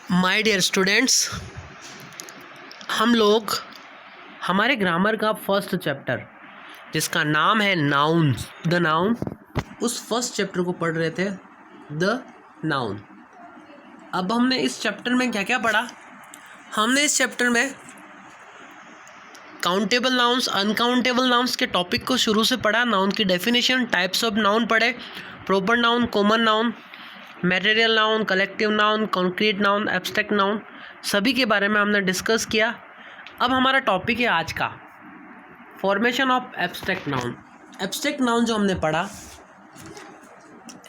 My dear students, हम लोग हमारे ग्रामर का फर्स्ट चैप्टर जिसका नाम है नाउन्स, द नाउन, उस फर्स्ट चैप्टर को पढ़ रहे थे, द नाउन। अब हमने इस चैप्टर में क्या क्या पढ़ा? हमने इस चैप्टर में काउंटेबल नाउन्स, अनकाउंटेबल नाउन्स के टॉपिक को शुरू से पढ़ा, नाउन की डेफिनेशन, टाइप्स ऑफ नाउन पढ़े, proper noun, common noun, material noun, collective noun, concrete noun, abstract noun, सभी के बारे में हमने डिस्कस किया। अब हमारा टॉपिक है आज का formation of abstract noun. Abstract noun जो हमने पढ़ा,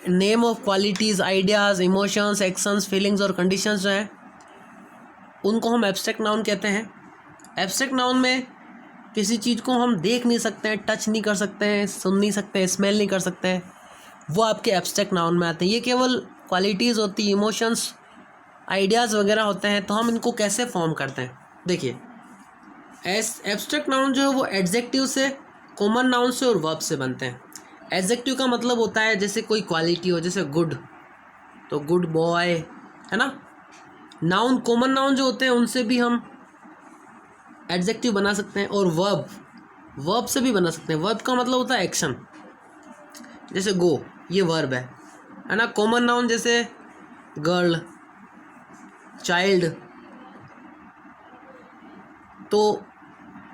name of qualities, ideas, emotions, actions, feelings और कंडीशंस जो हैं उनको हम एब्स्ट्रैक्ट नाउन कहते हैं। एब्स्ट्रैक्ट नाउन में किसी चीज़ को हम देख नहीं सकते हैं, टच नहीं कर सकते हैं, सुन नहीं सकते हैं, स्मेल नहीं कर सकते हैं, वो आपके एब्स्ट्रैक्ट नाउन में आते हैं। ये केवल क्वालिटीज़ होती, इमोशंस, आइडियाज़ वगैरह होते हैं। तो हम इनको कैसे फॉर्म करते हैं? देखिए, एब्स्ट्रैक्ट नाउन जो है वो एडजेक्टिव से, कॉमन नाउन से और वर्ब से बनते हैं। एडजेक्टिव का मतलब होता है जैसे कोई क्वालिटी हो, जैसे गुड, तो गुड बॉय, है ना। नाउन, कॉमन नाउन जो होते हैं उनसे भी हम एडजेक्टिव बना सकते हैं, और वर्ब से भी बना सकते हैं। वर्ब का मतलब होता है एक्शन, जैसे गो, ये वर्ब है ना। कॉमन नाउन जैसे गर्ल, चाइल्ड, तो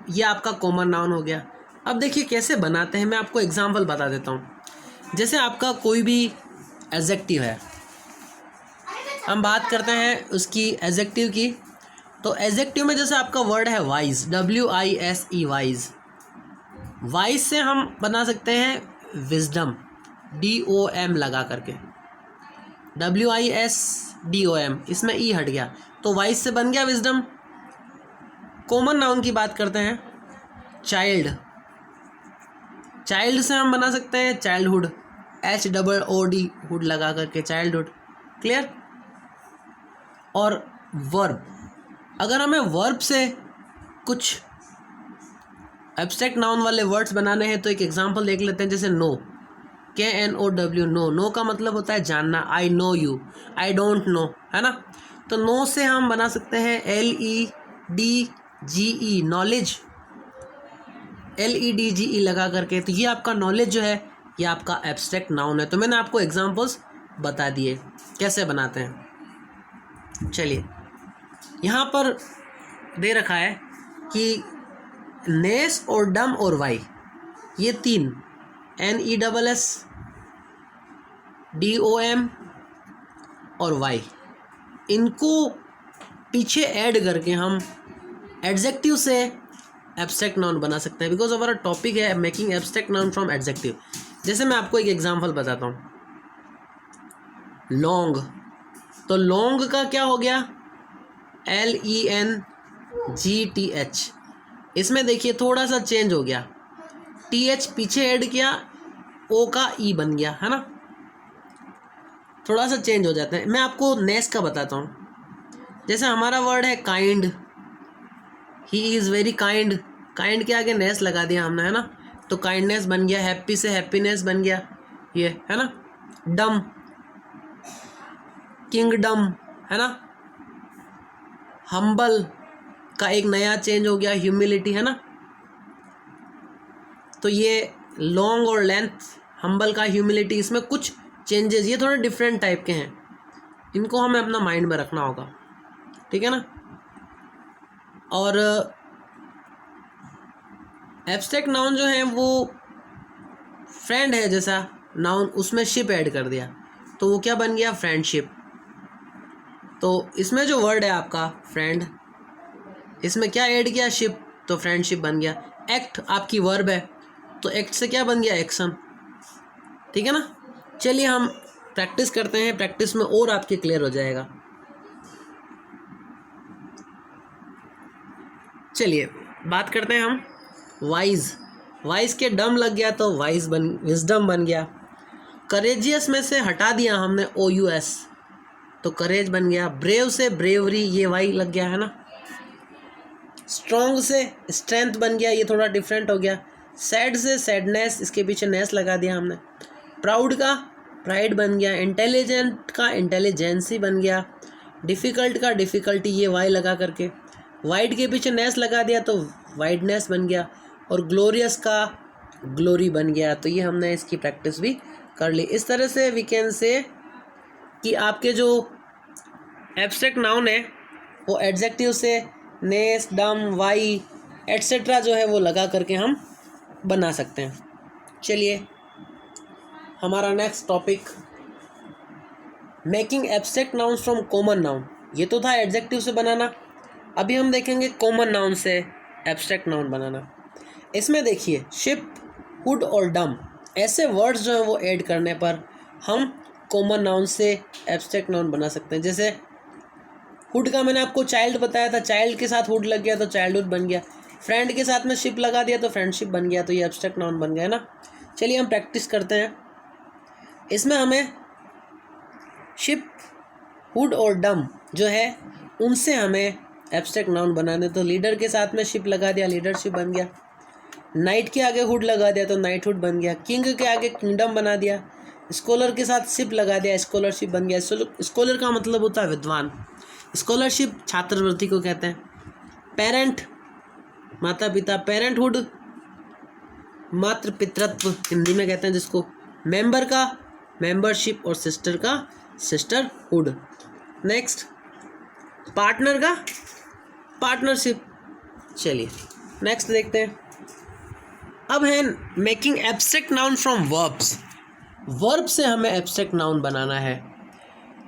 ये आपका कॉमन नाउन हो गया। अब देखिए कैसे बनाते हैं, मैं आपको एग्जांपल बता देता हूँ। जैसे आपका कोई भी एडजेक्टिव है, हम बात करते हैं उसकी एडजेक्टिव की। तो एडजेक्टिव में जैसे आपका वर्ड है वाइज, WISE, वाइज। वाइज से हम बना सकते हैं विजडम, DOM लगा करके, WISDOM, इसमें ई हट गया, तो वाइज से बन गया विजडम। कॉमन नाउन की बात करते हैं, चाइल्ड, चाइल्ड से हम बना सकते हैं चाइल्डहुड, HOOD, हुड लगा करके चाइल्डहुड, क्लियर। और वर्ब, अगर हमें वर्ब से कुछ एब्स्ट्रैक्ट नाउन वाले वर्ड्स बनाने हैं तो एक एग्जांपल देख लेते हैं, जैसे नो, KNOW, नो। नो का मतलब होता है जानना, I know you, I don't know, है ना। तो नो से हम बना सकते हैं LEDGE, नॉलेज, LEDGE लगा करके। तो ये आपका नॉलेज जो है ये आपका एब्स्ट्रैक्ट नाउन है। तो मैंने आपको एग्जांपल्स बता दिए कैसे बनाते हैं। चलिए, यहाँ पर दे रखा है कि नेस और डम और वाई, ये तीन, NESS, DOM और वाई, इनको पीछे ऐड करके हम एडजेक्टिव से एब्स्ट्रैक्ट नाउन बना सकते हैं। बिकॉज हमारा टॉपिक है making abstract noun from adjective. जैसे मैं आपको एक एग्जांपल बताता हूँ, लॉन्ग, तो लॉन्ग का क्या हो गया, LENGTH। इसमें देखिए थोड़ा सा चेंज हो गया, TH पीछे ऐड किया, O का E बन गया, है ना। थोड़ा सा चेंज हो जाता है। मैं आपको नेस का बताता हूँ। जैसे हमारा वर्ड है kind, he is very kind, kind के आगे नेस लगा दिया हमने, है ना, तो काइंडनेस बन गया। हैप्पी से हैप्पीनेस बन गया, ये, है ना। डम, किंगडम, है ना। हम्बल का एक नया चेंज हो गया, ह्यूमिलिटी, है ना। तो ये लॉन्ग और लेंथ, हम्बल का ह्यूमिलिटी, इसमें कुछ चेंजेस, ये थोड़े डिफरेंट टाइप के हैं, इनको हमें अपना माइंड में रखना होगा, ठीक है ना। और एब्स्ट्रैक्ट नाउन जो है वो फ्रेंड है जैसा नाउन, उसमें शिप ऐड कर दिया तो वो क्या बन गया, फ्रेंडशिप। तो इसमें जो वर्ड है आपका फ्रेंड, इसमें क्या ऐड किया, शिप, तो फ्रेंडशिप बन गया। एक्ट आपकी वर्ब है, तो एक्ट से क्या बन गया, एक्शन, ठीक है ना। चलिए हम प्रैक्टिस करते हैं, प्रैक्टिस में और आपके क्लियर हो जाएगा। चलिए बात करते हैं हम वाइज। वाइज के डम लग गया तो वाइज विजडम बन गया। करेजियस में से हटा दिया हमने OUS, तो करेज बन गया। ब्रेव से ब्रेवरी, ये वाई लग गया, है ना। स्ट्रॉन्ग से स्ट्रेंथ बन गया, ये थोड़ा डिफरेंट हो गया। सैड से सैडनेस, इसके पीछे नेस लगा दिया हमने। प्राउड का प्राइड बन गया। इंटेलिजेंट का इंटेलिजेंसी बन गया। डिफ़िकल्ट का डिफ़िकल्टी ये वाई लगा करके, वाइड के पीछे नेस लगा दिया तो वाइडनेस बन गया, और ग्लोरियस का ग्लोरी बन गया। तो ये हमने इसकी प्रैक्टिस भी कर ली। इस तरह से वी कैन से कि आपके जो एब्स्ट्रैक्ट नाउन है वो एडजेक्टिव से नेस, डम, वाई एट्सेट्रा जो है वो लगा करके हम बना सकते हैं। चलिए हमारा next topic, making abstract noun from common noun. ये तो था एडजेक्टिव से बनाना, अभी हम देखेंगे कॉमन नाउन से एब्स्ट्रैक्ट नाउन बनाना। इसमें देखिए शिप, हुड और डम ऐसे वर्ड्स जो हैं वो ऐड करने पर हम कॉमन नाउन से एब्स्ट्रैक्ट नाउन बना सकते हैं। जैसे हुड का मैंने आपको चाइल्ड बताया था, चाइल्ड के साथ हुड लग गया तो चाइल्डहुड बन गया। फ्रेंड के साथ में शिप लगा दिया तो फ्रेंडशिप बन गया, तो ये एब्स्ट्रैक्ट नाउन बन गया ना। चलिए हम प्रैक्टिस करते हैं। इसमें हमें शिप, हुड और डम जो है उनसे हमें एब्स्ट्रैक्ट नाउन बनाने। तो लीडर के साथ में शिप लगा दिया, लीडरशिप बन गया। नाइट के आगे हुड लगा दिया तो नाइटहुड बन गया। किंग के आगे किंगडम बना दिया। स्कॉलर के साथ शिप लगा दिया, स्कॉलरशिप बन गया। स्कॉलर का मतलब होता है विद्वान, स्कॉलरशिप छात्रवृत्ति को कहते हैं। पेरेंट माता पिता, पेरेंटहुड मातृ पितृत्व हिंदी में कहते हैं जिसको। मेंबर का मेंबरशिप और सिस्टर का सिस्टरहुड। नेक्स्ट पार्टनर का पार्टनरशिप। चलिए नेक्स्ट देखते हैं। अब है making abstract noun from verbs. Verb से हमें एब्स्ट्रैक्ट नाउन बनाना है।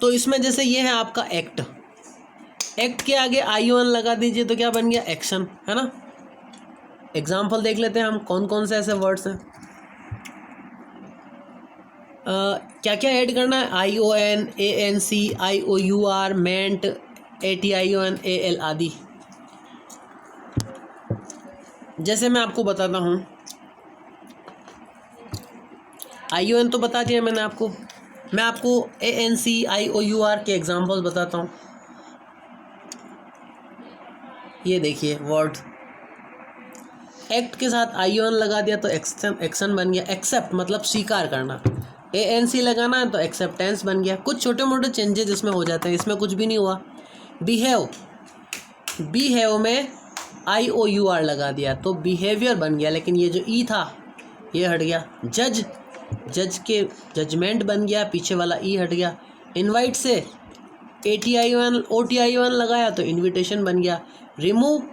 तो इसमें जैसे ये है आपका एक्ट, एक्ट के आगे ION लगा दीजिए तो क्या बन गया, एक्शन, है ना। एग्जाम्पल देख लेते हैं हम कौन कौन से ऐसे वर्ड्स हैं। क्या क्या ऐड करना है, ION, ANC, IOUR, मेंट, ATION, AL आदि। जैसे मैं आपको बताता हूँ, ION तो बता दिया मैंने आपको, मैं आपको ANC, IOUR के एग्जाम्पल्स बताता हूँ। ये देखिए वर्ड, एक्ट के साथ ION लगा दिया तो एक्शन बन गया। एक्सेप्ट मतलब स्वीकार करना। ANC लगाना है तो एक्सेप्टेंस बन गया। कुछ छोटे मोटे चेंजेस इसमें हो जाते हैं, इसमें कुछ भी नहीं हुआ। बिहेव, बिहेव में IOUR लगा दिया तो बिहेवियर बन गया, लेकिन ये जो ई था ये हट गया। जज, जज के जजमेंट बन गया, पीछे वाला ई हट गया। इनवाइट से OTION लगाया तो इनविटेशन बन गया। रिमूव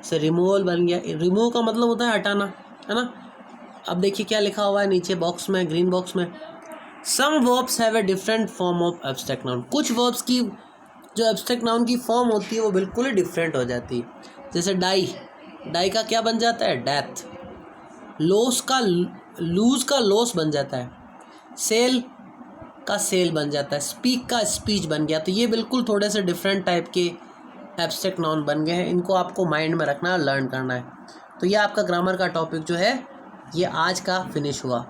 से रिमूवल बन गया। रिमूव का मतलब होता है हटाना, है ना। अब देखिए क्या लिखा हुआ है नीचे बॉक्स में, ग्रीन बॉक्स में। Some verbs have a different form of abstract noun. कुछ वर्ब्स की जो एब्स्ट्रैक्ट नाउन की फॉर्म होती है वो बिल्कुल ही डिफरेंट हो जाती है। जैसे डाई, डाई का क्या बन जाता है, डेथ। लॉस का लूज का लॉस बन जाता है। सेल का सेल बन जाता है। स्पीक का स्पीच बन गया। तो ये बिल्कुल थोड़े से डिफरेंट टाइप के एब्स्ट्रैक्ट नाउन बन गए हैं। इनको आपको माइंड में रखना है, लर्न करना है। तो ये आपका ग्रामर का टॉपिक जो है ये आज का फिनिश हुआ।